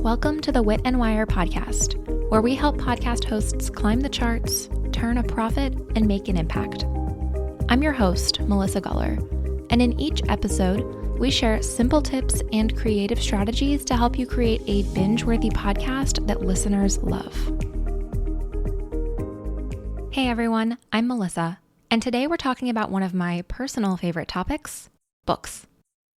Welcome to the Wit Wire podcast, where we help podcast hosts climb the charts, turn a profit, and make an impact. I'm your host, Melissa Guller, and in each episode, we share simple tips and creative strategies to help you create a binge-worthy podcast that listeners love. Hey everyone, I'm Melissa, and today we're talking about one of my personal favorite topics, books.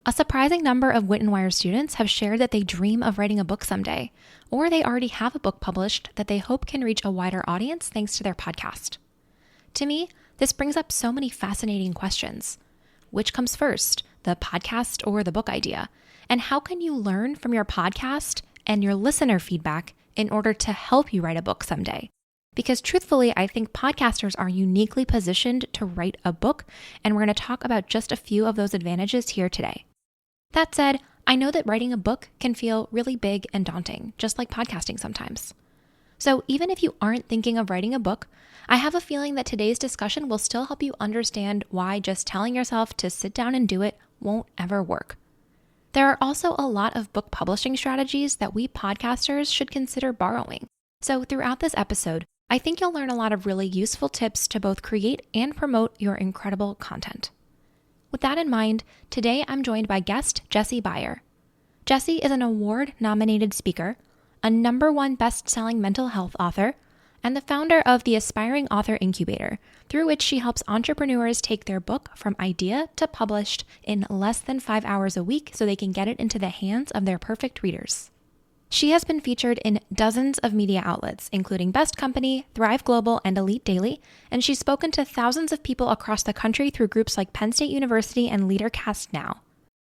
A surprising number of Wit Wire students have shared that they dream of writing a book someday, or they already have a book published that they hope can reach a wider audience thanks to their podcast. To me, this brings up so many fascinating questions. Which comes first, the podcast or the book idea? And how can you learn from your podcast and your listener feedback in order to help you write a book someday? Because truthfully, I think podcasters are uniquely positioned to write a book, and we're going to talk about just a few of those advantages here today. That said, I know that writing a book can feel really big and daunting, just like podcasting sometimes. So even if you aren't thinking of writing a book, I have a feeling that today's discussion will still help you understand why just telling yourself to sit down and do it won't ever work. There are also a lot of book publishing strategies that we podcasters should consider borrowing. So throughout this episode, I think you'll learn a lot of really useful tips to both create and promote your incredible content. With that in mind, today I'm joined by guest Jessi Beyer. Jessi is an award-nominated speaker, a #1 best-selling mental health author, and the founder of the Aspiring Author Incubator, through which she helps entrepreneurs take their book from idea to published in less than 5 hours a week so they can get it into the hands of their perfect readers. She has been featured in dozens of media outlets, including Best Company, Thrive Global, and Elite Daily, and she's spoken to thousands of people across the country through groups like Penn State University and LeaderCast Now.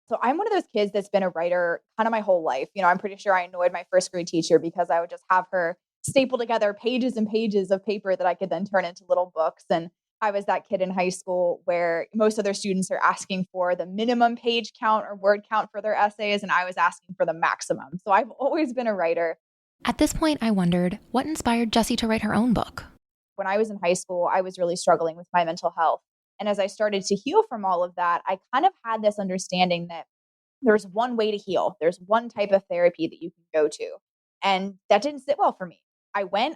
So I'm one of those kids that's been a writer kind of my whole life. I'm pretty sure I annoyed my first grade teacher because I would just have her staple together pages and pages of paper that I could then turn into little books. And I was that kid in high school where most other students are asking for the minimum page count or word count for their essays, and I was asking for the maximum. So I've always been a writer. At this point, I wondered, what inspired Jessi to write her own book? When I was in high school, I was really struggling with my mental health. And as I started to heal from all of that, I kind of had this understanding that there's one way to heal. There's one type of therapy that you can go to. And that didn't sit well for me.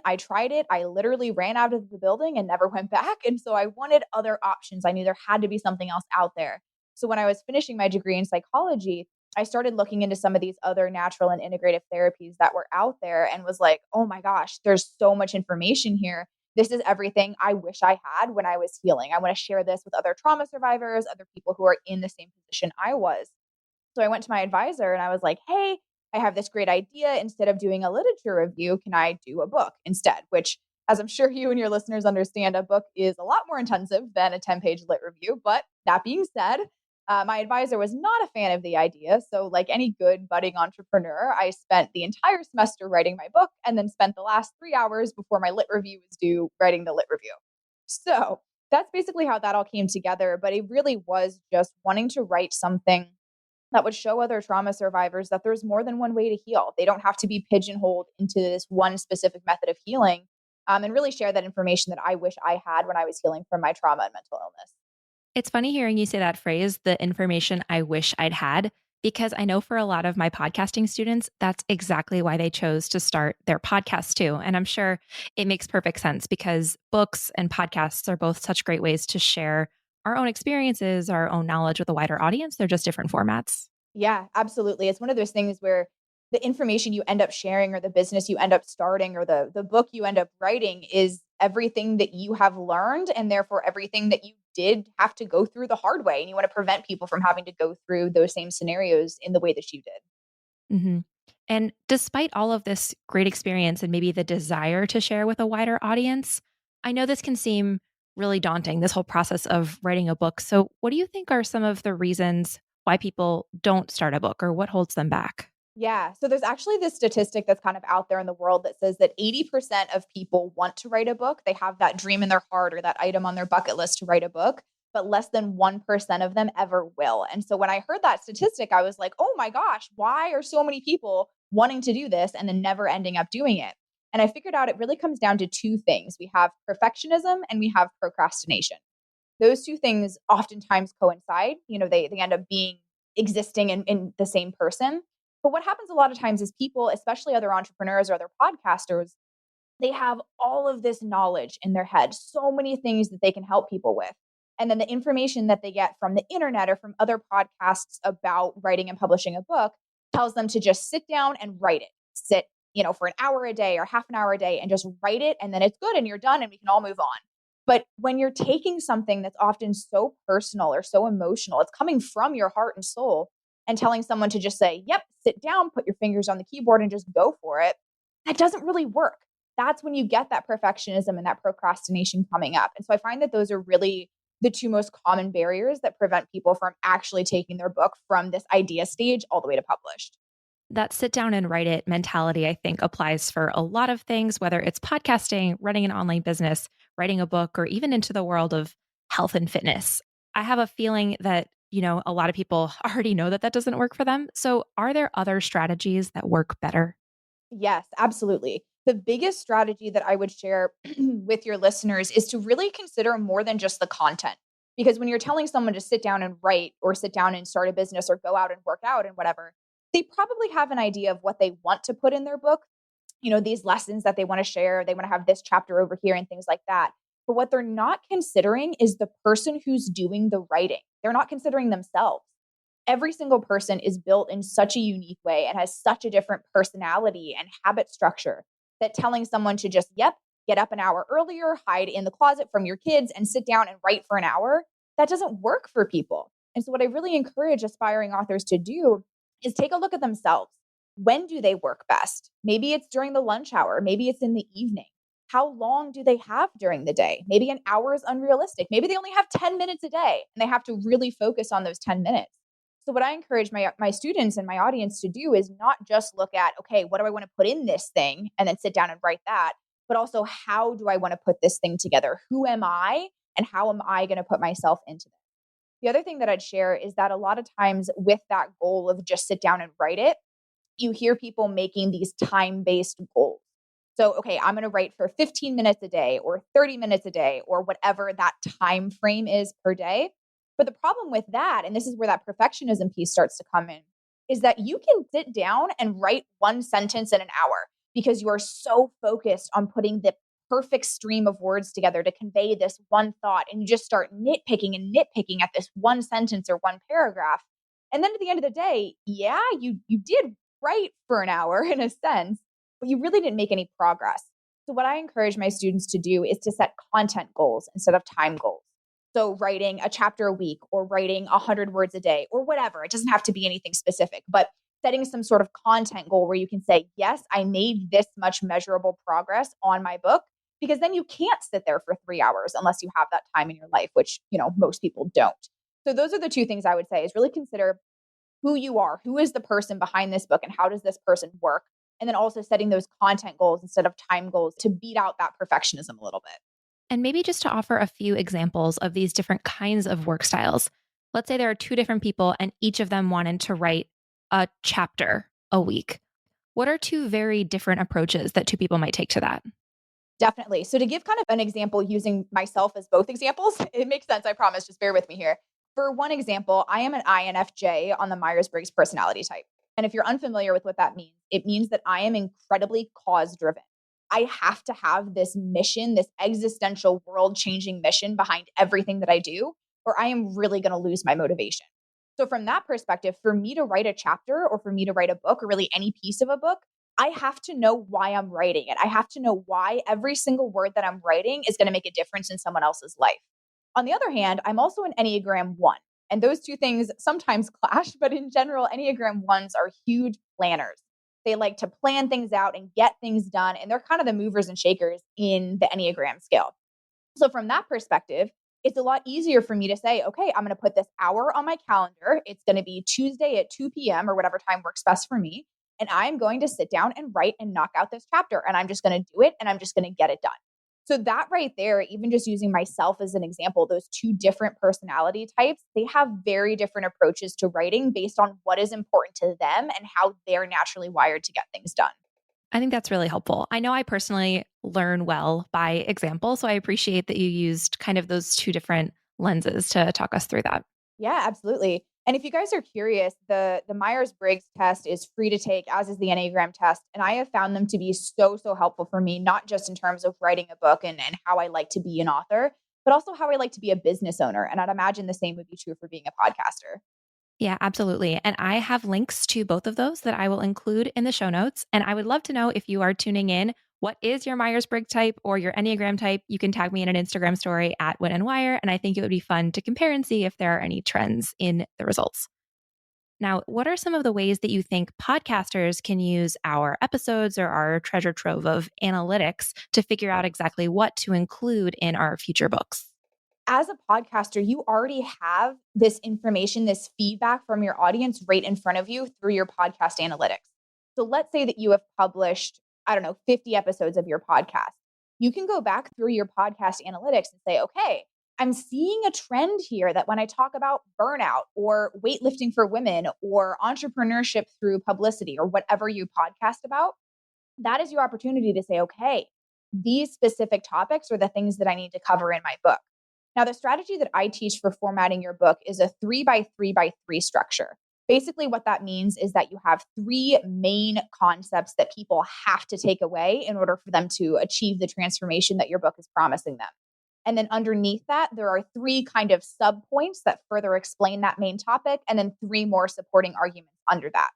I tried it. I literally ran out of the building and never went back. And so I wanted other options. I knew there had to be something else out there. So when I was finishing my degree in psychology, I started looking into some of these other natural and integrative therapies that were out there and was like, oh my gosh, there's so much information here. This is everything I wish I had when I was healing. I want to share this with other trauma survivors, other people who are in the same position I was. So I went to my advisor and I was like, hey, I have this great idea. Instead of doing a literature review, can I do a book instead? Which, as I'm sure you and your listeners understand, a book is a lot more intensive than a 10-page lit review. But that being said, my advisor was not a fan of the idea. So like any good budding entrepreneur, I spent the entire semester writing my book and then spent the last 3 hours before my lit review was due writing the lit review. So that's basically how that all came together. But it really was just wanting to write something that would show other trauma survivors that there's more than one way to heal. They don't have to be pigeonholed into this one specific method of healing, and really share that information that I wish I had when I was healing from my trauma and mental illness. It's funny hearing you say that phrase, the information I wish I'd had, because I know for a lot of my podcasting students, that's exactly why they chose to start their podcast too. And I'm sure it makes perfect sense because books and podcasts are both such great ways to share our own experiences, our own knowledge with a wider audience. They're just different formats. Yeah, absolutely. It's one of those things where the information you end up sharing or the business you end up starting or the book you end up writing is everything that you have learned and therefore everything that you did have to go through the hard way. And you want to prevent people from having to go through those same scenarios in the way that you did. Mm-hmm. And despite all of this great experience and maybe the desire to share with a wider audience, I know this can seem really daunting, this whole process of writing a book. So what do you think are some of the reasons why people don't start a book or what holds them back? Yeah. So there's actually this statistic that's kind of out there in the world that says that 80% of people want to write a book. They have that dream in their heart or that item on their bucket list to write a book, but less than 1% of them ever will. And so when I heard that statistic, I was like, oh my gosh, why are so many people wanting to do this and then never ending up doing it? And I figured out it really comes down to two things. We have perfectionism and we have procrastination. Those two things oftentimes coincide. They end up being existing in the same person. But what happens a lot of times is people, especially other entrepreneurs or other podcasters, they have all of this knowledge in their head, so many things that they can help people with. And then the information that they get from the internet or from other podcasts about writing and publishing a book tells them to just sit down and write it. Sit, for an hour a day or half an hour a day and just write it. And then it's good and you're done and we can all move on. But when you're taking something that's often so personal or so emotional, it's coming from your heart and soul, and telling someone to just say, yep, sit down, put your fingers on the keyboard and just go for it, that doesn't really work. That's when you get that perfectionism and that procrastination coming up. And so I find that those are really the two most common barriers that prevent people from actually taking their book from this idea stage all the way to published. That sit down and write it mentality, I think, applies for a lot of things, whether it's podcasting, running an online business, writing a book, or even into the world of health and fitness. I have a feeling that, a lot of people already know that doesn't work for them. So are there other strategies that work better? Yes, absolutely. The biggest strategy that I would share with your listeners is to really consider more than just the content. Because when you're telling someone to sit down and write or sit down and start a business or go out and work out and whatever, they probably have an idea of what they want to put in their book, these lessons that they want to share. They want to have this chapter over here and things like that. But what they're not considering is the person who's doing the writing. They're not considering themselves. Every single person is built in such a unique way and has such a different personality and habit structure that telling someone to just, get up an hour earlier, hide in the closet from your kids and sit down and write for an hour, that doesn't work for people. And so what I really encourage aspiring authors to do is take a look at themselves. When do they work best? Maybe it's during the lunch hour. Maybe it's in the evening. How long do they have during the day? Maybe an hour is unrealistic. Maybe they only have 10 minutes a day and they have to really focus on those 10 minutes. So what I encourage my students and my audience to do is not just look at, okay, what do I want to put in this thing and then sit down and write that, but also how do I want to put this thing together? Who am I and how am I going to put myself into this? The other thing that I'd share is that a lot of times with that goal of just sit down and write it, you hear people making these time-based goals. So, okay, I'm going to write for 15 minutes a day or 30 minutes a day or whatever that time frame is per day. But the problem with that, and this is where that perfectionism piece starts to come in, is that you can sit down and write one sentence in an hour because you are so focused on putting the perfect stream of words together to convey this one thought. And you just start nitpicking at this one sentence or one paragraph. And then at the end of the day, you did write for an hour in a sense, but you really didn't make any progress. So what I encourage my students to do is to set content goals instead of time goals. So writing a chapter a week or writing 100 words a day or whatever. It doesn't have to be anything specific, but setting some sort of content goal where you can say, yes, I made this much measurable progress on my book, because then you can't sit there for 3 hours unless you have that time in your life, which, most people don't. So those are the two things I would say is really consider who you are, who is the person behind this book and how does this person work? And then also setting those content goals instead of time goals to beat out that perfectionism a little bit. And maybe just to offer a few examples of these different kinds of work styles. Let's say there are two different people and each of them wanted to write a chapter a week. What are two very different approaches that two people might take to that? Definitely. So to give kind of an example using myself as both examples, it makes sense, I promise, just bear with me here. For one example, I am an INFJ on the Myers-Briggs personality type. And if you're unfamiliar with what that means, it means that I am incredibly cause-driven. I have to have this mission, this existential world-changing mission behind everything that I do, or I am really going to lose my motivation. So from that perspective, for me to write a chapter or for me to write a book or really any piece of a book, I have to know why I'm writing it. I have to know why every single word that I'm writing is going to make a difference in someone else's life. On the other hand, I'm also an Enneagram 1. And those two things sometimes clash, but in general, Enneagram 1s are huge planners. They like to plan things out and get things done. And they're kind of the movers and shakers in the Enneagram scale. So from that perspective, it's a lot easier for me to say, okay, I'm going to put this hour on my calendar. It's going to be Tuesday at 2 p.m. or whatever time works best for me. And I'm going to sit down and write and knock out this chapter. And I'm just going to do it and I'm just going to get it done. So that right there, even just using myself as an example, those two different personality types, they have very different approaches to writing based on what is important to them and how they're naturally wired to get things done. I think that's really helpful. I know I personally learn well by example, so I appreciate that you used kind of those two different lenses to talk us through that. Yeah, absolutely. And if you guys are curious, the Myers-Briggs test is free to take, as is the Enneagram test. And I have found them to be so, so helpful for me, not just in terms of writing a book and how I like to be an author, but also how I like to be a business owner. And I'd imagine the same would be true for being a podcaster. Yeah, absolutely. And I have links to both of those that I will include in the show notes. And I would love to know if you are tuning in, what is your Myers-Briggs type or your Enneagram type? You can tag me in an Instagram story at Wit Wire. And I think it would be fun to compare and see if there are any trends in the results. Now, what are some of the ways that you think podcasters can use our episodes or our treasure trove of analytics to figure out exactly what to include in our future books? As a podcaster, you already have this information, this feedback from your audience right in front of you through your podcast analytics. So let's say that you have published, 50 episodes of your podcast. You can go back through your podcast analytics and say, okay, I'm seeing a trend here that when I talk about burnout or weightlifting for women or entrepreneurship through publicity or whatever you podcast about, that is your opportunity to say, okay, these specific topics are the things that I need to cover in my book. Now, the strategy that I teach for formatting your book is a 3x3x3 structure. Basically, what that means is that you have three main concepts that people have to take away in order for them to achieve the transformation that your book is promising them. And then underneath that, there are three kind of sub points that further explain that main topic, and then three more supporting arguments under that.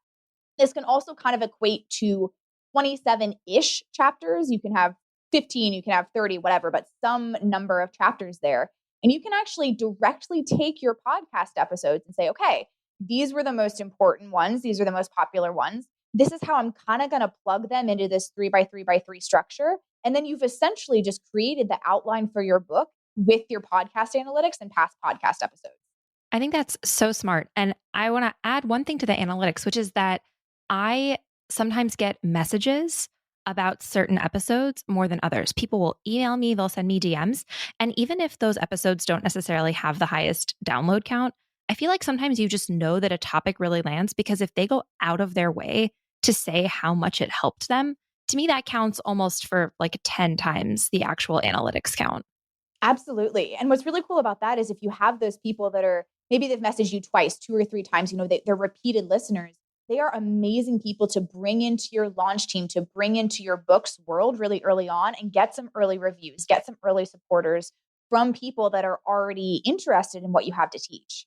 This can also kind of equate to 27-ish chapters. You can have 15, you can have 30, whatever, but some number of chapters there. And you can actually directly take your podcast episodes and say, okay, these were the most important ones. These are the most popular ones. This is how I'm kind of going to plug them into this 3x3x3 structure. And then you've essentially just created the outline for your book with your podcast analytics and past podcast episodes. I think that's so smart. And I want to add one thing to the analytics, which is that I sometimes get messages about certain episodes more than others. People will email me, they'll send me DMs. And even if those episodes don't necessarily have the highest download count, I feel like sometimes you just know that a topic really lands because if they go out of their way to say how much it helped them, to me, that counts almost for like 10 times the actual analytics count. Absolutely. And what's really cool about that is if you have those people that are, maybe they've messaged you twice, 2 or 3 times, they're repeated listeners. They are amazing people to bring into your launch team, to bring into your book's world really early on and get some early reviews, get some early supporters from people that are already interested in what you have to teach.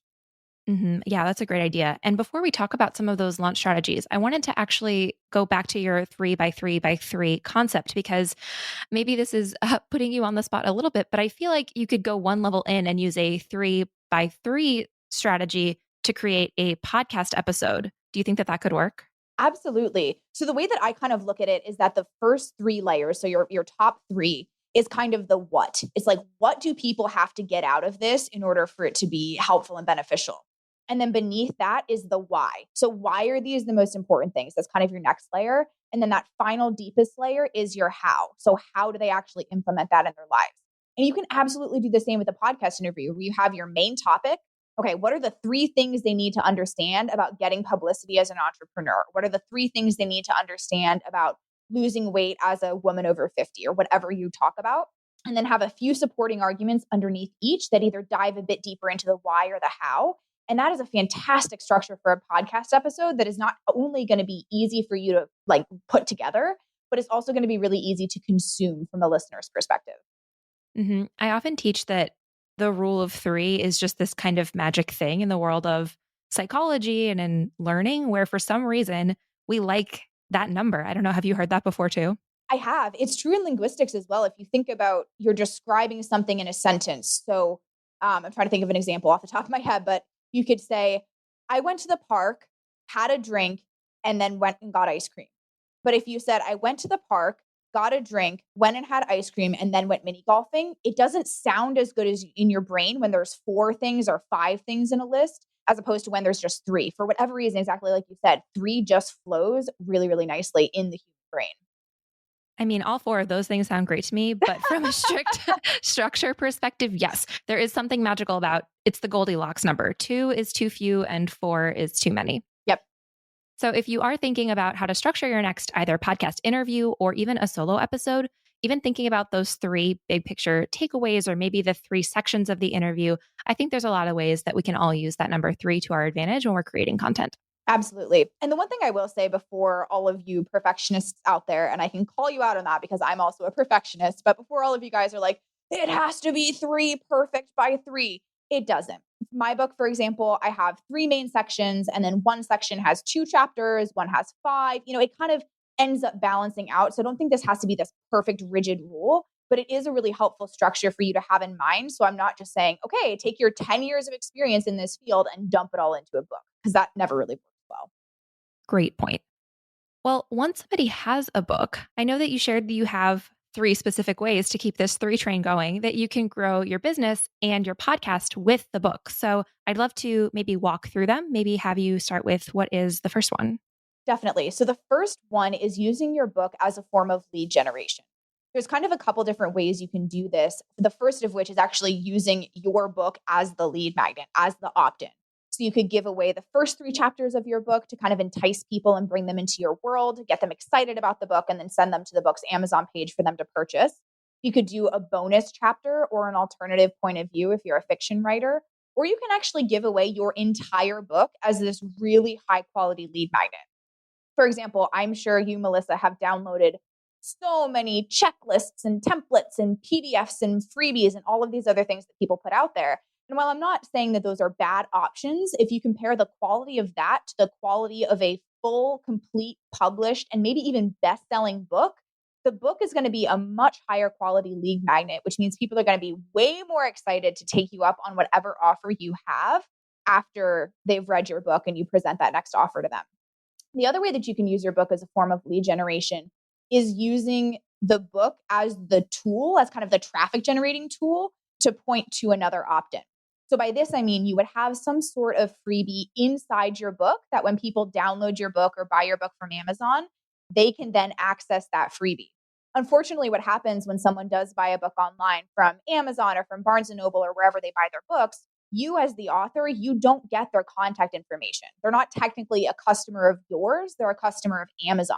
Mm-hmm. Yeah, that's a great idea. And before we talk about some of those launch strategies, I wanted to actually go back to your 3x3x3 concept because maybe this is putting you on the spot a little bit, but I feel like you could go one level in and use a 3x3 strategy to create a podcast episode. Do you think that that could work? Absolutely. So the way that I kind of look at it is that the first 3 layers, so your top 3 is kind of the what. It's like, what do people have to get out of this in order for it to be helpful and beneficial? And then beneath that is the why. So why are these the most important things? That's kind of your next layer. And then that final deepest layer is your how. So how do they actually implement that in their lives? And you can absolutely do the same with a podcast interview where you have your main topic. Okay, what are the 3 things they need to understand about getting publicity as an entrepreneur? What are the 3 things they need to understand about losing weight as a woman over 50 or whatever you talk about? And then have a few supporting arguments underneath each that either dive a bit deeper into the why or the how. And that is a fantastic structure for a podcast episode that is not only going to be easy for you to put together, but it's also going to be really easy to consume from a listener's perspective. Mm-hmm. I often teach that the rule of 3 is just this kind of magic thing in the world of psychology and in learning, where for some reason we like that number. I don't know. Have you heard that before too? I have. It's true in linguistics as well. If you think about you're describing something in a sentence. So I'm trying to think of an example off the top of my head, but you could say, I went to the park, had a drink, and then went and got ice cream. But if you said, I went to the park, got a drink, went and had ice cream, and then went mini golfing, it doesn't sound as good as in your brain when there's 4 things or 5 things in a list, as opposed to when there's just 3. For whatever reason, exactly like you said, 3 just flows really, really nicely in the human brain. I mean, all 4 of those things sound great to me, but from a strict structure perspective, yes, there is something magical about it's the Goldilocks number. 2 is too few and 4 is too many. Yep. So if you are thinking about how to structure your next either podcast interview or even a solo episode, even thinking about those three big picture takeaways or maybe the three sections of the interview, I think there's a lot of ways that we can all use that number three to our advantage when we're creating content. Absolutely. And the one thing I will say before all of you perfectionists out there, and I can call you out on that because I'm also a perfectionist, but before all of you guys are like, it has to be three perfect by three, it doesn't. My book, for example, I have three main sections, and then one section has two chapters, one has five. It kind of ends up balancing out. So I don't think this has to be this perfect, rigid rule, but it is a really helpful structure for you to have in mind. So I'm not just saying, okay, take your 10 years of experience in this field and dump it all into a book, because that never really works well. Great point. Well, once somebody has a book, I know that you shared that you have three specific ways to keep this three train going that you can grow your business and your podcast with the book. So I'd love to maybe walk through them, maybe have you start with what is the first one? Definitely. So the first one is using your book as a form of lead generation. There's kind of a couple different ways you can do this. The first of which is actually using your book as the lead magnet, as the opt-in. So you could give away the first three chapters of your book to kind of entice people and bring them into your world, get them excited about the book, and then send them to the book's Amazon page for them to purchase. You could do a bonus chapter or an alternative point of view if you're a fiction writer, or you can actually give away your entire book as this really high quality lead magnet. For example, I'm sure you, Melissa, have downloaded so many checklists and templates and PDFs and freebies and all of these other things that people put out there. And while I'm not saying that those are bad options, if you compare the quality of that to the quality of a full, complete, published, and maybe even best-selling book, the book is going to be a much higher quality lead magnet, which means people are going to be way more excited to take you up on whatever offer you have after they've read your book and you present that next offer to them. The other way that you can use your book as a form of lead generation is using the book as the tool, as kind of the traffic generating tool to point to another opt-in. So by this, I mean, you would have some sort of freebie inside your book that when people download your book or buy your book from Amazon, they can then access that freebie. Unfortunately, what happens when someone does buy a book online from Amazon or from Barnes & Noble or wherever they buy their books, you as the author, you don't get their contact information. They're not technically a customer of yours, they're a customer of Amazon.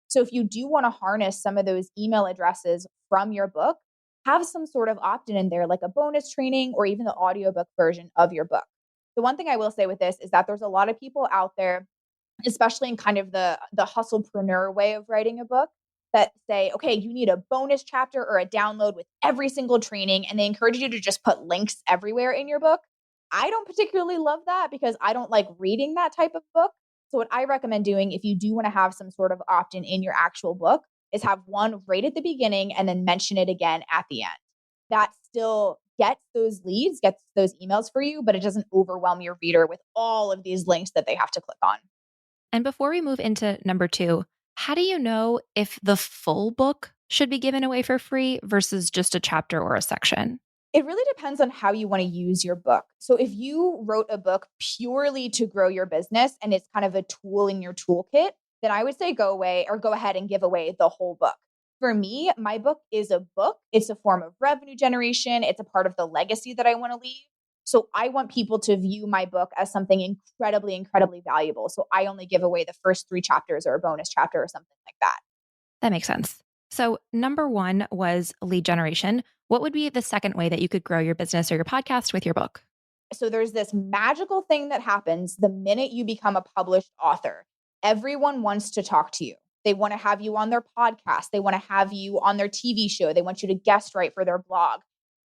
So if you do want to harness some of those email addresses from your book, have some sort of opt-in in there, like a bonus training or even the audiobook version of your book. The one thing I will say with this is that there's a lot of people out there, especially in kind of the hustlepreneur way of writing a book, that say, okay, you need a bonus chapter or a download with every single training, and they encourage you to just put links everywhere in your book. I don't particularly love that because I don't like reading that type of book. So what I recommend doing if you do want to have some sort of opt-in in your actual book is have one right at the beginning and then mention it again at the end. That still gets those leads, gets those emails for you, but it doesn't overwhelm your reader with all of these links that they have to click on. And before we move into number two, how do you know if the full book should be given away for free versus just a chapter or a section? It really depends on how you want to use your book. So if you wrote a book purely to grow your business and it's kind of a tool in your toolkit, then I would say go ahead and give away the whole book. For me, my book is a book. It's a form of revenue generation. It's a part of the legacy that I want to leave. So I want people to view my book as something incredibly, incredibly valuable. So I only give away the first three chapters or a bonus chapter or something like that. That makes sense. So number one was lead generation. What would be the second way that you could grow your business or your podcast with your book? So there's this magical thing that happens the minute you become a published author. Everyone wants to talk to you. They want to have you on their podcast. They want to have you on their TV show. They want you to guest write for their blog.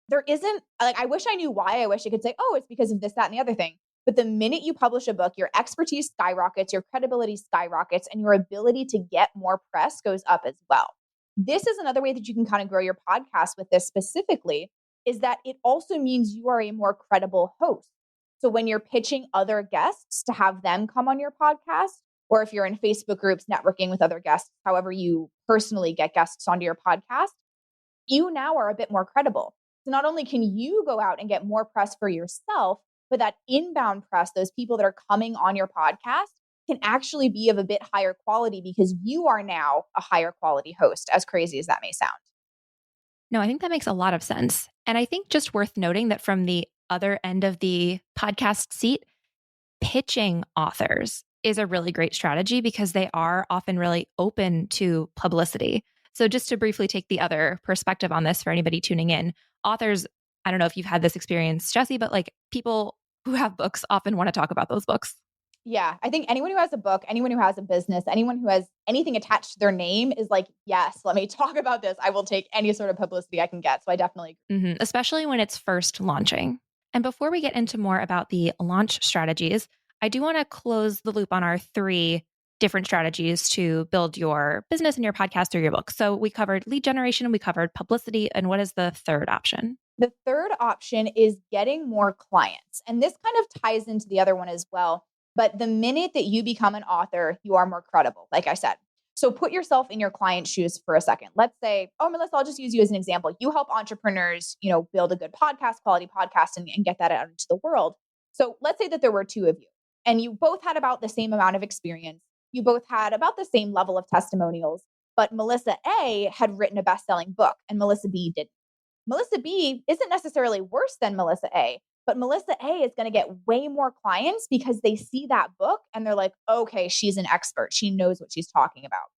There isn't, like, I wish I knew why. I wish I could say, oh, it's because of this, that, and the other thing. But the minute you publish a book, your expertise skyrockets, your credibility skyrockets, and your ability to get more press goes up as well. This is another way that you can kind of grow your podcast with this specifically, is that it also means you are a more credible host. So when you're pitching other guests to have them come on your podcast, or if you're in Facebook groups networking with other guests, however you personally get guests onto your podcast, you now are a bit more credible. So not only can you go out and get more press for yourself, but that inbound press, those people that are coming on your podcast, can actually be of a bit higher quality because you are now a higher quality host, as crazy as that may sound. No, I think that makes a lot of sense. And I think just worth noting that from the other end of the podcast seat, pitching authors is a really great strategy because they are often really open to publicity. So just to briefly take the other perspective on this for anybody tuning in, authors, I don't know if you've had this experience, Jessi, but like people who have books often want to talk about those books. Yeah, I think anyone who has a book, anyone who has a business, anyone who has anything attached to their name is like, yes, let me talk about this. I will take any sort of publicity I can get. So I definitely agree. Especially when it's first launching. And before we get into more about the launch strategies, I do want to close the loop on our three different strategies to build your business and your podcast or your book. So we covered lead generation, we covered publicity, and what is the third option? The third option is getting more clients. And this kind of ties into the other one as well. But the minute that you become an author, you are more credible, like I said. So put yourself in your client's shoes for a second. Let's say, oh, Melissa, I'll just use you as an example. You help entrepreneurs, build a good podcast, quality podcast, and get that out into the world. So let's say that there were two of you and you both had about the same amount of experience. You both had about the same level of testimonials, but Melissa A had written a best-selling book and Melissa B didn't. Melissa B isn't necessarily worse than Melissa A, but Melissa A is going to get way more clients because they see that book and they're like, okay, she's an expert. She knows what she's talking about.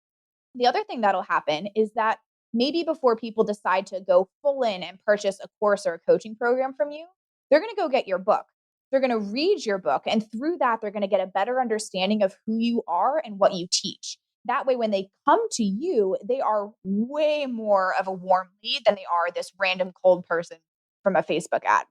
The other thing that'll happen is that maybe before people decide to go full in and purchase a course or a coaching program from you, they're going to go get your book. They're going to read your book. And through that, they're going to get a better understanding of who you are and what you teach. That way, when they come to you, they are way more of a warm lead than they are this random cold person from a Facebook ad.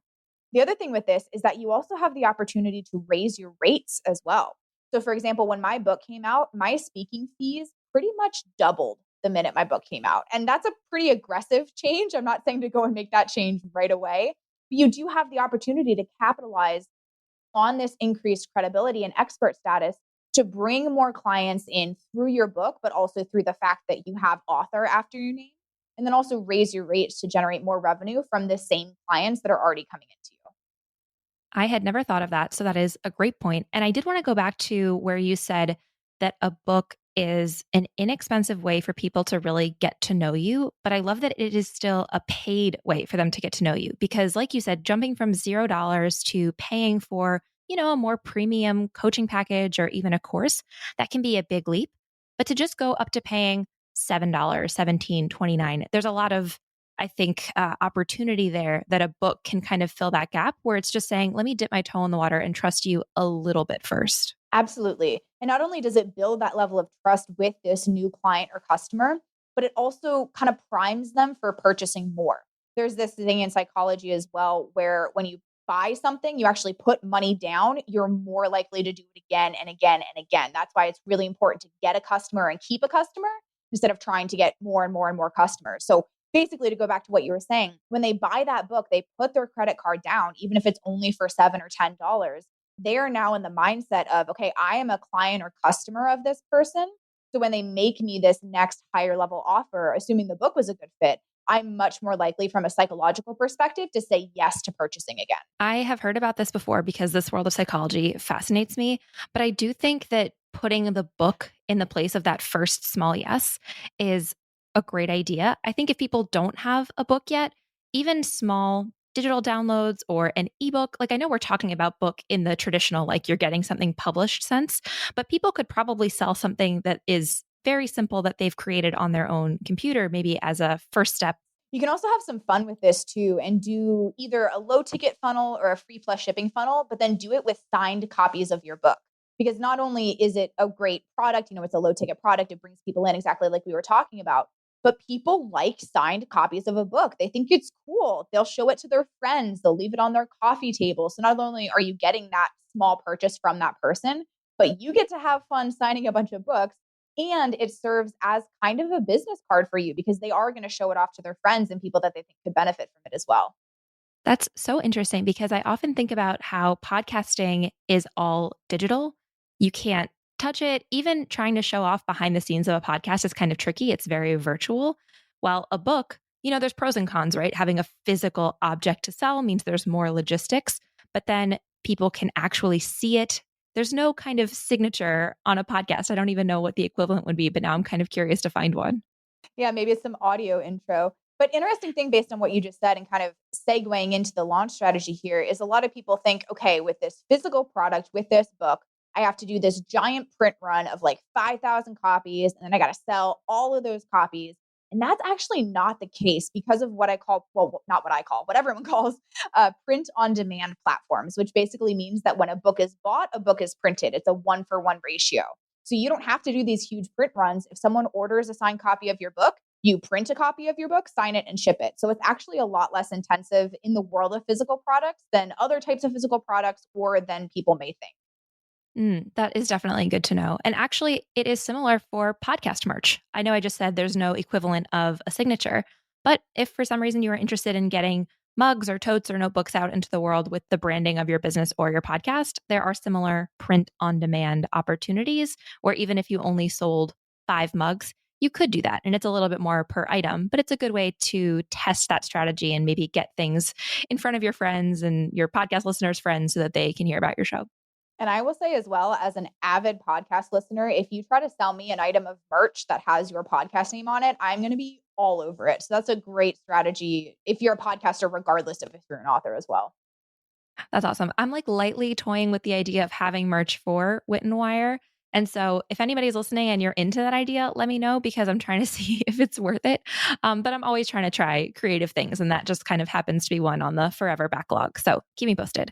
The other thing with this is that you also have the opportunity to raise your rates as well. So for example, when my book came out, my speaking fees pretty much doubled the minute my book came out. And that's a pretty aggressive change. I'm not saying to go and make that change right away, but you do have the opportunity to capitalize on this increased credibility and expert status to bring more clients in through your book, but also through the fact that you have author after your name, and then also raise your rates to generate more revenue from the same clients that are already coming into you. I had never thought of that. So that is a great point. And I did want to go back to where you said that a book is an inexpensive way for people to really get to know you. But I love that it is still a paid way for them to get to know you. Because like you said, jumping from $0 to paying for, a more premium coaching package or even a course, that can be a big leap. But to just go up to paying $7, $17, $29, there's a lot of I think, opportunity there that a book can kind of fill that gap where it's just saying, let me dip my toe in the water and trust you a little bit first. Absolutely. And not only does it build that level of trust with this new client or customer, but it also kind of primes them for purchasing more. There's this thing in psychology as well, where when you buy something, you actually put money down, you're more likely to do it again and again and again. That's why it's really important to get a customer and keep a customer instead of trying to get more and more and more customers. So basically, to go back to what you were saying, when they buy that book, they put their credit card down, even if it's only for $7 or $10. They are now in the mindset of, okay, I am a client or customer of this person. So when they make me this next higher level offer, assuming the book was a good fit, I'm much more likely from a psychological perspective to say yes to purchasing again. I have heard about this before because this world of psychology fascinates me. But I do think that putting the book in the place of that first small yes is a great idea. I think if people don't have a book yet, even small digital downloads or an ebook, like I know we're talking about book in the traditional, like you're getting something published sense, but people could probably sell something that is very simple that they've created on their own computer, maybe as a first step. You can also have some fun with this too and do either a low ticket funnel or a free plus shipping funnel, but then do it with signed copies of your book. Because not only is it a great product, it's a low ticket product, it brings people in exactly like we were talking about, but people like signed copies of a book. They think it's cool. They'll show it to their friends. They'll leave it on their coffee table. So not only are you getting that small purchase from that person, but you get to have fun signing a bunch of books. And it serves as kind of a business card for you because they are going to show it off to their friends and people that they think could benefit from it as well. That's so interesting because I often think about how podcasting is all digital. You can't touch it. Even trying to show off behind the scenes of a podcast is kind of tricky. It's very virtual. While a book, there's pros and cons, right? Having a physical object to sell means there's more logistics, but then people can actually see it. There's no kind of signature on a podcast. I don't even know what the equivalent would be, but now I'm kind of curious to find one. Yeah, maybe it's some audio intro. But interesting thing based on what you just said and kind of segueing into the launch strategy here is a lot of people think, okay, with this physical product, with this book, I have to do this giant print run of like 5,000 copies. And then I got to sell all of those copies. And that's actually not the case because of what I call, well, not what I call, what everyone calls print on demand platforms, which basically means that when a book is bought, a book is printed. It's a 1-for-1 ratio. So you don't have to do these huge print runs. If someone orders a signed copy of your book, you print a copy of your book, sign it, and ship it. So it's actually a lot less intensive in the world of physical products than other types of physical products or than people may think. That is definitely good to know. And actually, it is similar for podcast merch. I know I just said there's no equivalent of a signature, but if for some reason you are interested in getting mugs or totes or notebooks out into the world with the branding of your business or your podcast, there are similar print on demand opportunities where even if you only sold 5 mugs, you could do that. And it's a little bit more per item, but it's a good way to test that strategy and maybe get things in front of your friends and your podcast listeners' friends so that they can hear about your show. And I will say as well, as an avid podcast listener, if you try to sell me an item of merch that has your podcast name on it, I'm going to be all over it. So that's a great strategy if you're a podcaster, regardless of if you're an author as well. That's awesome. I'm like lightly toying with the idea of having merch for Wit Wire. And so if anybody's listening and you're into that idea, let me know because I'm trying to see if it's worth it. But I'm always trying to try creative things. And that just kind of happens to be one on the forever backlog. So keep me posted.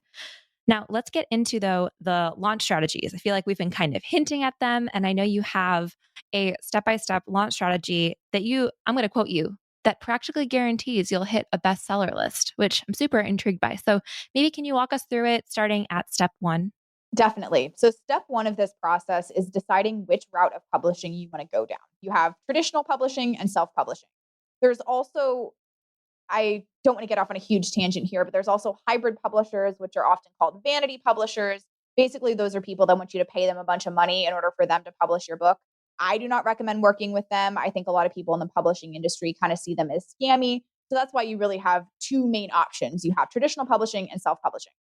Now, let's get into, though, the launch strategies. I feel like we've been kind of hinting at them. And I know you have a step-by-step launch strategy that I'm going to quote you, that practically guarantees you'll hit a bestseller list, which I'm super intrigued by. So maybe can you walk us through it starting at step 1? Definitely. So step 1 of this process is deciding which route of publishing you want to go down. You have traditional publishing and self-publishing. There's also, I don't want to get off on a huge tangent here, but there's also hybrid publishers, which are often called vanity publishers. Basically, those are people that want you to pay them a bunch of money in order for them to publish your book. I do not recommend working with them. I think a lot of people in the publishing industry kind of see them as scammy. So that's why you really have 2 main options. You have traditional publishing and self-publishing.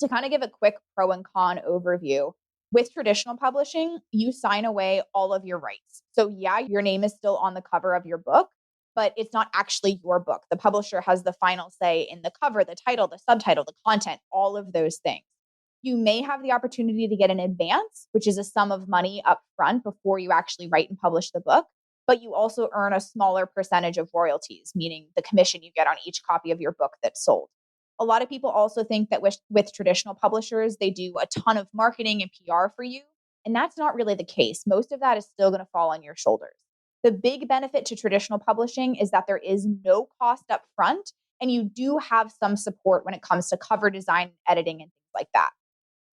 To kind of give a quick pro and con overview, with traditional publishing, you sign away all of your rights. So yeah, your name is still on the cover of your book, but it's not actually your book. The publisher has the final say in the cover, the title, the subtitle, the content, all of those things. You may have the opportunity to get an advance, which is a sum of money up front before you actually write and publish the book, but you also earn a smaller percentage of royalties, meaning the commission you get on each copy of your book that's sold. A lot of people also think that with traditional publishers, they do a ton of marketing and PR for you. And that's not really the case. Most of that is still going to fall on your shoulders. The big benefit to traditional publishing is that there is no cost up front, and you do have some support when it comes to cover design, editing, and things like that.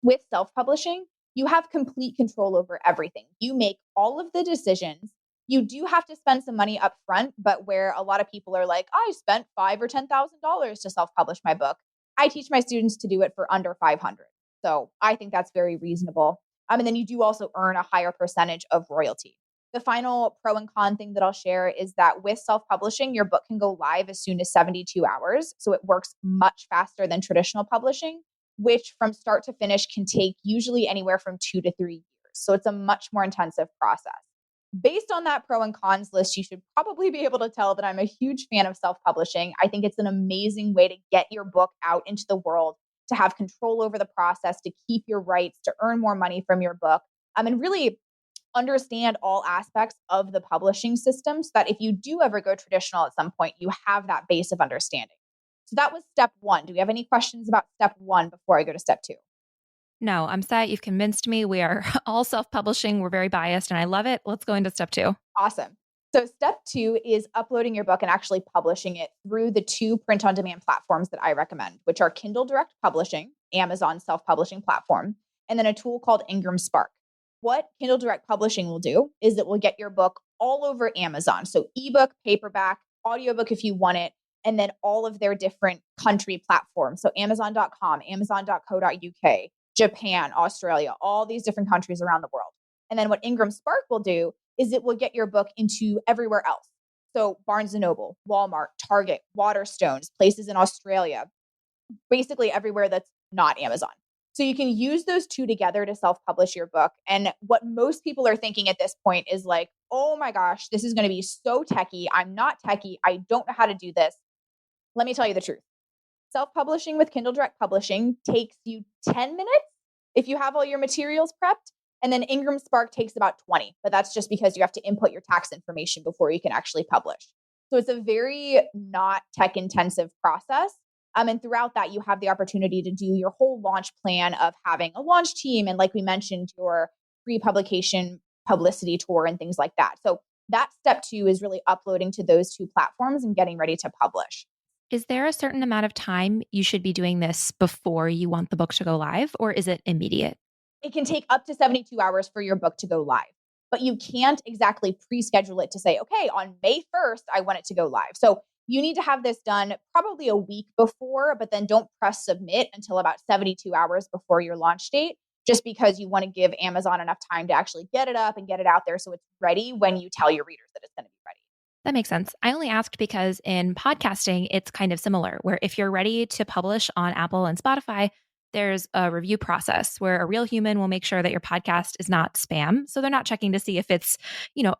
With self-publishing, you have complete control over everything. You make all of the decisions. You do have to spend some money up front, but where a lot of people are like, I spent $5,000 or $10,000 to self-publish my book, I teach my students to do it for under 500. So I think that's very reasonable. And then you do also earn a higher percentage of royalty. The final pro and con thing that I'll share is that with self-publishing, your book can go live as soon as 72 hours. So it works much faster than traditional publishing, which from start to finish can take usually anywhere from 2 to 3 years. So it's a much more intensive process. Based on that pro and cons list, you should probably be able to tell that I'm a huge fan of self-publishing. I think it's an amazing way to get your book out into the world, to have control over the process, to keep your rights, to earn more money from your book, and really understand all aspects of the publishing system so that if you do ever go traditional at some point, you have that base of understanding. So that was step 1. Do we have any questions about step 1 before I go to step 2? No, I'm set. You've convinced me. We are all self-publishing. We're very biased and I love it. Let's go into step 2. Awesome. So step 2 is uploading your book and actually publishing it through the 2 print-on-demand platforms that I recommend, which are Kindle Direct Publishing, Amazon's self-publishing platform, and then a tool called Ingram Spark. What Kindle Direct Publishing will do is it will get your book all over Amazon. So ebook, paperback, audiobook if you want it, and then all of their different country platforms. So Amazon.com, Amazon.co.uk, Japan, Australia, all these different countries around the world. And then what Ingram Spark will do is it will get your book into everywhere else. So Barnes & Noble, Walmart, Target, Waterstones, places in Australia, basically everywhere that's not Amazon. So you can use those 2 together to self-publish your book. And what most people are thinking at this point is like, oh my gosh, this is going to be so techie. I'm not techie. I don't know how to do this. Let me tell you the truth. Self-publishing with Kindle Direct Publishing takes you 10 minutes if you have all your materials prepped. And then Ingram Spark takes about 20, but that's just because you have to input your tax information before you can actually publish. So it's a very not tech intensive process. And throughout that, you have the opportunity to do your whole launch plan of having a launch team. And like we mentioned, your pre-publication publicity tour and things like that. So that step 2 is really uploading to those 2 platforms and getting ready to publish. Is there a certain amount of time you should be doing this before you want the book to go live, or is it immediate? It can take up to 72 hours for your book to go live, but you can't exactly pre-schedule it to say, okay, on May 1st, I want it to go live. So you need to have this done probably a week before, but then don't press submit until about 72 hours before your launch date, just because you want to give Amazon enough time to actually get it up and get it out there so it's ready when you tell your readers that it's going to be ready. That makes sense. I only asked because in podcasting, it's kind of similar, where if you're ready to publish on Apple and Spotify, there's a review process where a real human will make sure that your podcast is not spam. So they're not checking to see if it's,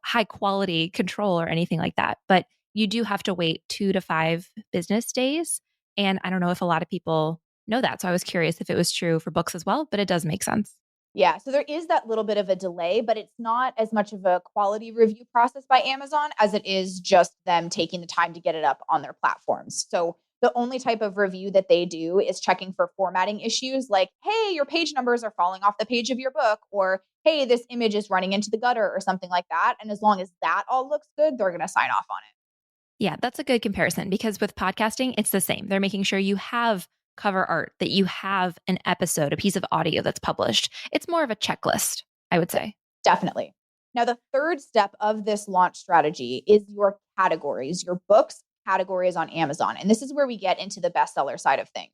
high quality control or anything like that. But you do have to wait 2 to 5 business days. And I don't know if a lot of people know that. So I was curious if it was true for books as well, but it does make sense. Yeah, so there is that little bit of a delay, but it's not as much of a quality review process by Amazon as it is just them taking the time to get it up on their platforms. So the only type of review that they do is checking for formatting issues like, hey, your page numbers are falling off the page of your book, or hey, this image is running into the gutter or something like that. And as long as that all looks good, they're going to sign off on it. Yeah, that's a good comparison because with podcasting, it's the same. They're making sure you have cover art, that you have an episode, a piece of audio that's published. It's more of a checklist, I would say. Definitely. Now, the third step of this launch strategy is your categories, your books categories on Amazon. And this is where we get into the bestseller side of things.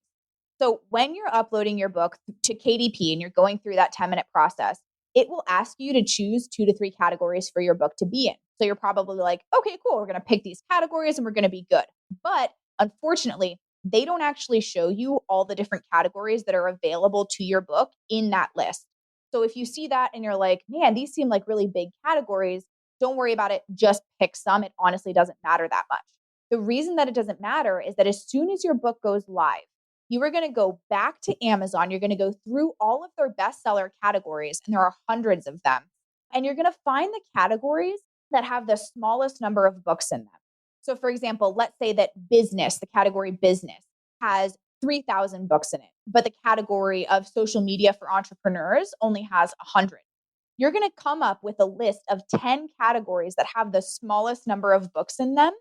So when you're uploading your book to KDP and you're going through that 10-minute process, it will ask you to choose 2 to 3 categories for your book to be in. So you're probably like, okay, cool, we're going to pick these categories and we're going to be good. But unfortunately, they don't actually show you all the different categories that are available to your book in that list. So if you see that and you're like, man, these seem like really big categories, don't worry about it. Just pick some. It honestly doesn't matter that much. The reason that it doesn't matter is that as soon as your book goes live, you are going to go back to Amazon. You're going to go through all of their bestseller categories, and there are hundreds of them. And you're going to find the categories that have the smallest number of books in them. So for example, let's say that business, the category business, has 3,000 books in it, but the category of social media for entrepreneurs only has 100. You're going to come up with a list of 10 categories that have the smallest number of books in them.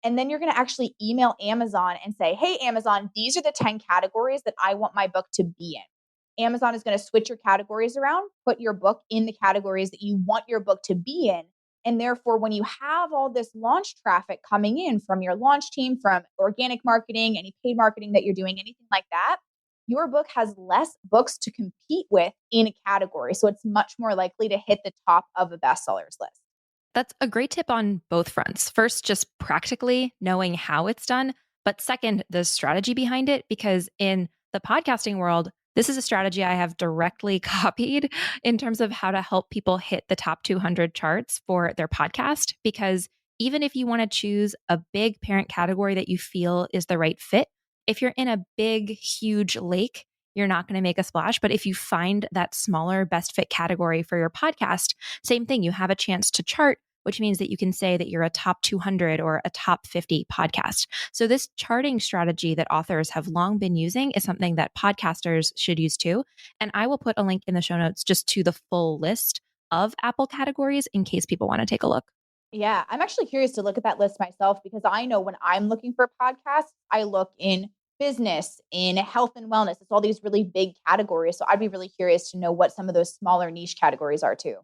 And then you're going to actually email Amazon and say, hey, Amazon, these are the 10 categories that I want my book to be in. Amazon is going to switch your categories around, put your book in the categories that you want your book to be in. And therefore, when you have all this launch traffic coming in from your launch team, from organic marketing, any paid marketing that you're doing, anything like that, your book has less books to compete with in a category. So it's much more likely to hit the top of a bestsellers list. That's a great tip on both fronts. First, just practically knowing how it's done, but second, the strategy behind it, because in the podcasting world, this is a strategy I have directly copied in terms of how to help people hit the top 200 charts for their podcast. Because even if you want to choose a big parent category that you feel is the right fit, if you're in a big, huge lake, you're not going to make a splash. But if you find that smaller, best fit category for your podcast, same thing, you have a chance to chart, which means that you can say that you're a top 200 or a top 50 podcast. So this charting strategy that authors have long been using is something that podcasters should use too. And I will put a link in the show notes just to the full list of Apple categories in case people want to take a look. Yeah, I'm actually curious to look at that list myself because I know when I'm looking for podcasts, I look in business, in health and wellness. It's all these really big categories. So I'd be really curious to know what some of those smaller niche categories are too.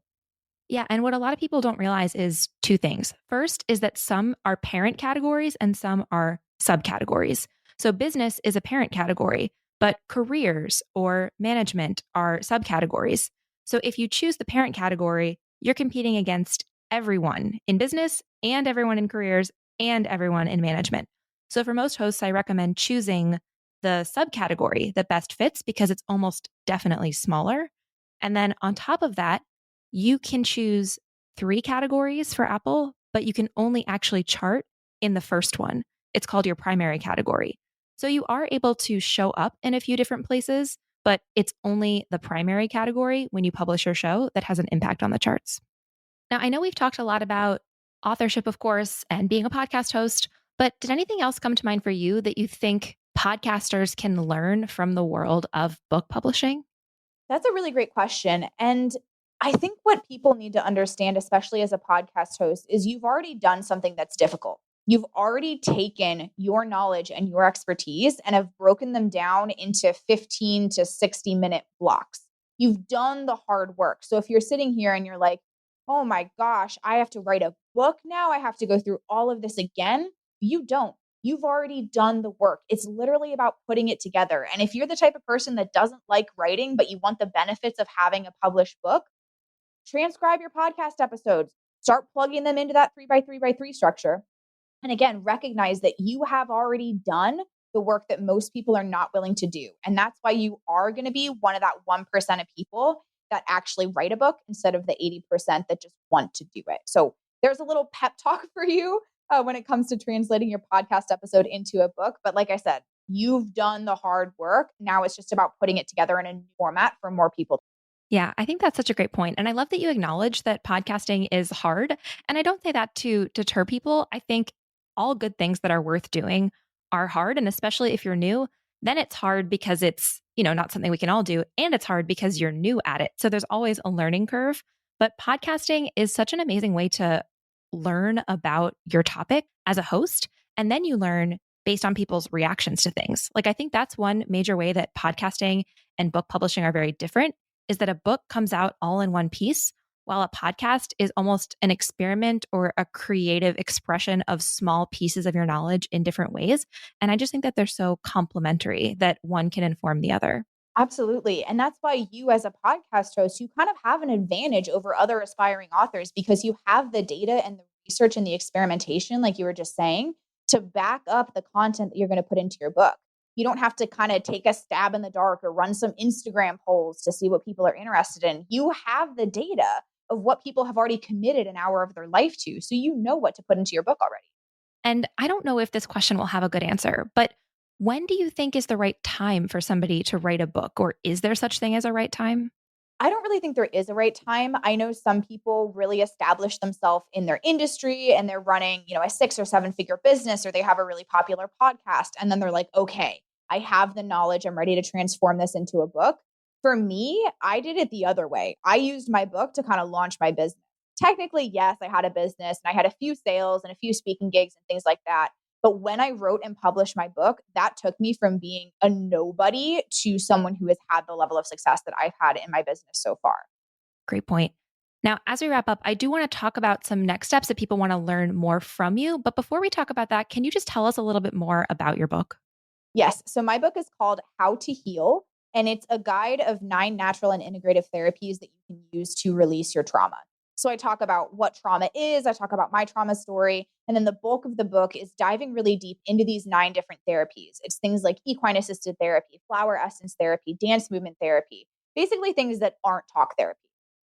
Yeah. And what a lot of people don't realize is 2 things. First is that some are parent categories and some are subcategories. So business is a parent category, but careers or management are subcategories. So if you choose the parent category, you're competing against everyone in business and everyone in careers and everyone in management. So for most hosts, I recommend choosing the subcategory that best fits because it's almost definitely smaller. And then on top of that, you can choose 3 categories for Apple, but you can only actually chart in the first one. It's called your primary category. So you are able to show up in a few different places, but it's only the primary category when you publish your show that has an impact on the charts. Now, I know we've talked a lot about authorship, of course, and being a podcast host, but did anything else come to mind for you that you think podcasters can learn from the world of book publishing? That's a really great question. And I think what people need to understand, especially as a podcast host, is you've already done something that's difficult. You've already taken your knowledge and your expertise and have broken them down into 15 to 60-minute blocks. You've done the hard work. So if you're sitting here and you're like, oh my gosh, I have to write a book now, I have to go through all of this again, you don't. You've already done the work. It's literally about putting it together. And if you're the type of person that doesn't like writing, but you want the benefits of having a published book, transcribe your podcast episodes, start plugging them into that 3x3x3 structure. And again, recognize that you have already done the work that most people are not willing to do. And that's why you are going to be one of that 1% of people that actually write a book instead of the 80% that just want to do it. So there's a little pep talk for you when it comes to translating your podcast episode into a book. But like I said, you've done the hard work. Now it's just about putting it together in a new format for more people. Yeah, I think that's such a great point. And I love that you acknowledge that podcasting is hard. And I don't say that to deter people. I think all good things that are worth doing are hard. And especially if you're new, then it's hard because it's, not something we can all do. And it's hard because you're new at it. So there's always a learning curve. But podcasting is such an amazing way to learn about your topic as a host. And then you learn based on people's reactions to things. Like, I think that's one major way that podcasting and book publishing are very different, is that a book comes out all in one piece, while a podcast is almost an experiment or a creative expression of small pieces of your knowledge in different ways. And I just think that they're so complementary that one can inform the other. Absolutely. And that's why you, as a podcast host, you kind of have an advantage over other aspiring authors because you have the data and the research and the experimentation, like you were just saying, to back up the content that you're going to put into your book. You don't have to kind of take a stab in the dark or run some Instagram polls to see what people are interested in. You have the data of what people have already committed an hour of their life to. So you know what to put into your book already. And I don't know if this question will have a good answer, but when do you think is the right time for somebody to write a book? Or is there such thing as a right time? I don't really think there is a right time. I know some people really establish themselves in their industry and they're running, a 6 or 7 figure business, or they have a really popular podcast. And then they're like, okay, I have the knowledge. I'm ready to transform this into a book. For me, I did it the other way. I used my book to kind of launch my business. Technically, yes, I had a business and I had a few sales and a few speaking gigs and things like that. But when I wrote and published my book, that took me from being a nobody to someone who has had the level of success that I've had in my business so far. Great point. Now, as we wrap up, I do want to talk about some next steps that people want to learn more from you. But before we talk about that, can you just tell us a little bit more about your book? Yes. So my book is called How to Heal, and it's a guide of 9 natural and integrative therapies that you can use to release your trauma. So I talk about what trauma is, I talk about my trauma story, and then the bulk of the book is diving really deep into these 9 different therapies. It's things like equine assisted therapy, flower essence therapy, dance movement therapy, basically things that aren't talk therapy.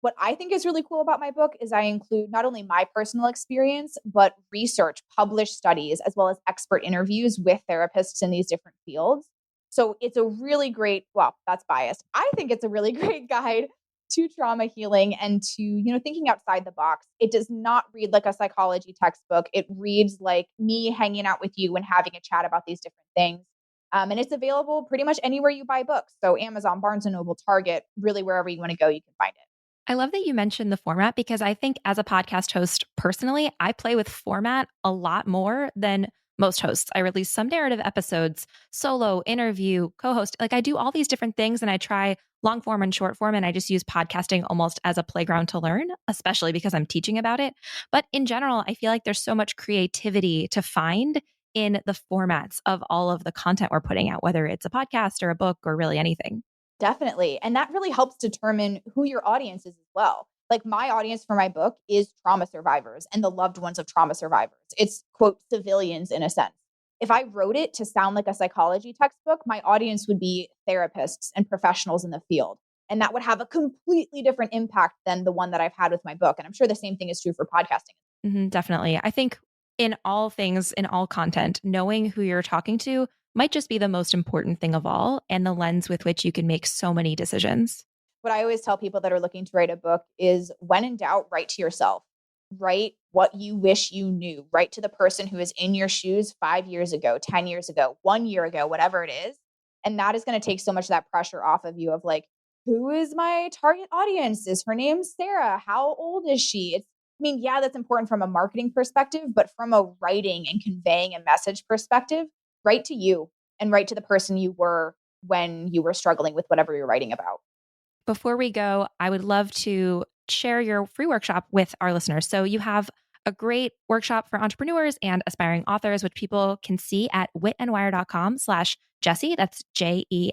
What I think is really cool about my book is I include not only my personal experience, but research, published studies, as well as expert interviews with therapists in these different fields. So it's a really great, well, that's biased. I think it's a really great guide to trauma healing and to, thinking outside the box. It does not read like a psychology textbook. It reads like me hanging out with you and having a chat about these different things. And it's available pretty much anywhere you buy books. So Amazon, Barnes & Noble, Target, really wherever you want to go, you can find it. I love that you mentioned the format because I think as a podcast host, personally, I play with format a lot more than most hosts. I release some narrative episodes, solo, interview, co-host. Like I do all these different things and I try long form and short form. And I just use podcasting almost as a playground to learn, especially because I'm teaching about it. But in general, I feel like there's so much creativity to find in the formats of all of the content we're putting out, whether it's a podcast or a book or really anything. Definitely. And that really helps determine who your audience is as well. Like my audience for my book is trauma survivors and the loved ones of trauma survivors. It's, quote, civilians in a sense. If I wrote it to sound like a psychology textbook, my audience would be therapists and professionals in the field. And that would have a completely different impact than the one that I've had with my book. And I'm sure the same thing is true for podcasting. Definitely. I think in all things, in all content, knowing who you're talking to might just be the most important thing of all and the lens with which you can make so many decisions. What I always tell people that are looking to write a book is when in doubt, write to yourself. Write what you wish you knew. Write to the person who is in your shoes 5 years ago, 10 years ago, 1 year ago, whatever it is. And that is going to take so much of that pressure off of you of like, who is my target audience? Is her name Sarah? How old is she? Yeah, that's important from a marketing perspective, but from a writing and conveying a message perspective, write to you and write to the person you were when you were struggling with whatever you're writing about. Before we go, I would love to share your free workshop with our listeners. So you have a great workshop for entrepreneurs and aspiring authors, which people can see at witandwire.com/Jessi. That's Jessi.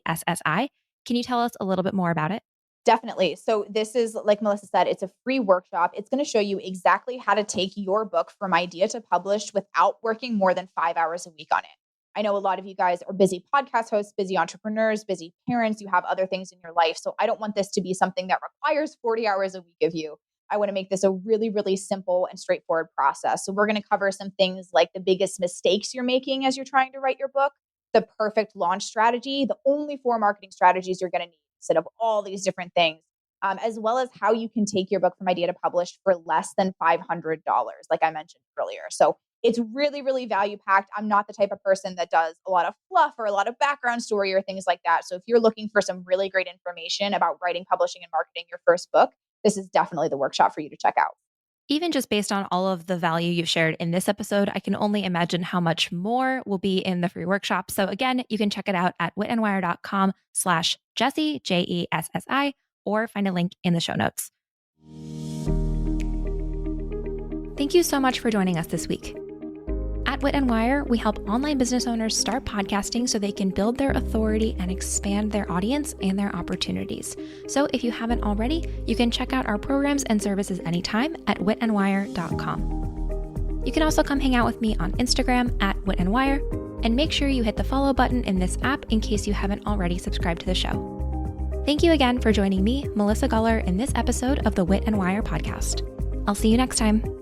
Can you tell us a little bit more about it? Definitely. So this is, like Melissa said, it's a free workshop. It's going to show you exactly how to take your book from idea to published without working more than 5 hours a week on it. I know a lot of you guys are busy podcast hosts, busy entrepreneurs, busy parents. You have other things in your life. So I don't want this to be something that requires 40 hours a week of you. I want to make this a really, really simple and straightforward process. So we're going to cover some things like the biggest mistakes you're making as you're trying to write your book, the perfect launch strategy, the only 4 marketing strategies you're going to need instead of all these different things, as well as how you can take your book from idea to published for less than $500, like I mentioned earlier. So it's really, really value packed. I'm not the type of person that does a lot of fluff or a lot of background story or things like that. So if you're looking for some really great information about writing, publishing, and marketing your first book, this is definitely the workshop for you to check out. Even just based on all of the value you've shared in this episode, I can only imagine how much more will be in the free workshop. So again, you can check it out at witandwire.com/Jessi, Jessi, or find a link in the show notes. Thank you so much for joining us this week. At Wit and Wire, we help online business owners start podcasting so they can build their authority and expand their audience and their opportunities. So if you haven't already, you can check out our programs and services anytime at witandwire.com. You can also come hang out with me on Instagram at Wit and Wire, and make sure you hit the follow button in this app in case you haven't already subscribed to the show. Thank you again for joining me, Melissa Guller, in this episode of the Wit and Wire podcast. I'll see you next time.